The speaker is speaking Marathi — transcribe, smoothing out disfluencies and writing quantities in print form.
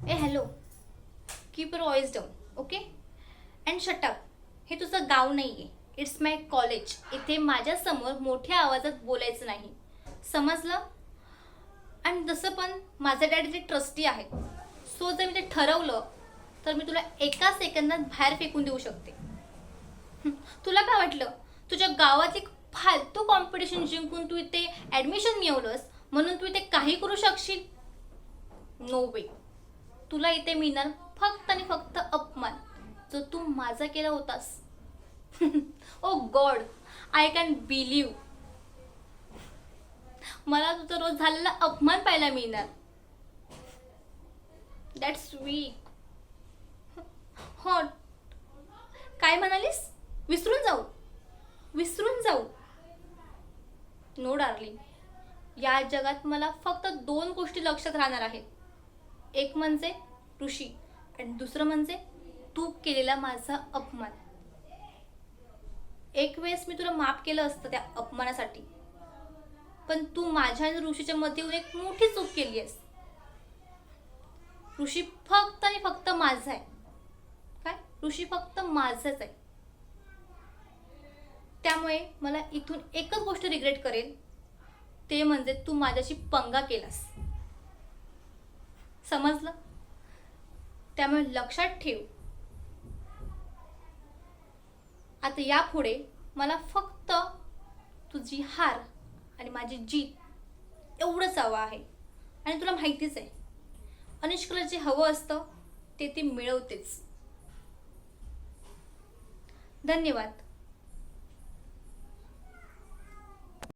A hello, keep your voice down, okay, and shut up. हे तुझं गाव नाही आहे, इट्स माय कॉलेज. इथे माझ्यासमोर मोठ्या आवाजात बोलायचं नाही, समजलं? आणि जसं पण माझे डॅडी ते ट्रस्टी आहेत, सो जर मी ते ठरवलं तर मी तुला एका सेकंदात बाहेर फेकून देऊ शकते. तुला काय वाटलं तुझ्या गावात एक फालतू कॉम्पिटिशन जिंकून तू इथे ॲडमिशन मिळवलंस म्हणून तू इथे काही करू शकशील? नो वे. तुला इथे मिळणार फक्त आणि फक्त अपमान, जो तू माझा केला होतास. Oh God, I can believe. मला तुझा रोज झालेला अपमान पाहायला मिळणार. That's weak. हॉट. काय म्हणालीस? विसरून जाऊ? विसरून जाऊ? नो डार्लिंग, या जगात मला फक्त दोन गोष्टी लक्षात राहणार आहेत. एक म्हणजे ऋषी आणि दुसरं म्हणजे तू केलेला माझा अपमान. एक वेळेस मी तुला माफ केलं असतं त्या अपमानासाठी, पण तू माझ्या आणि ऋषीच्या मध्ये येऊन एक मोठी चूक केली आहेस. ऋषी फक्त आणि फक्त माझा आहे. काय? ऋषी फक्त माझाच आहे. त्यामुळे मला इथून एकच गोष्ट रिग्रेट करेल, ते म्हणजे तू माझ्याशी पंगा केलास. समजलं? त्यामुळे लक्षात ठेव, आता यापुढे मला फक्त तुझी हार आणि माझी जीत एवढंच हवं आहे. आणि तुला माहितीच आहे, अनुष्काला जे हवं असतं ते ती मिळवतेच. धन्यवाद.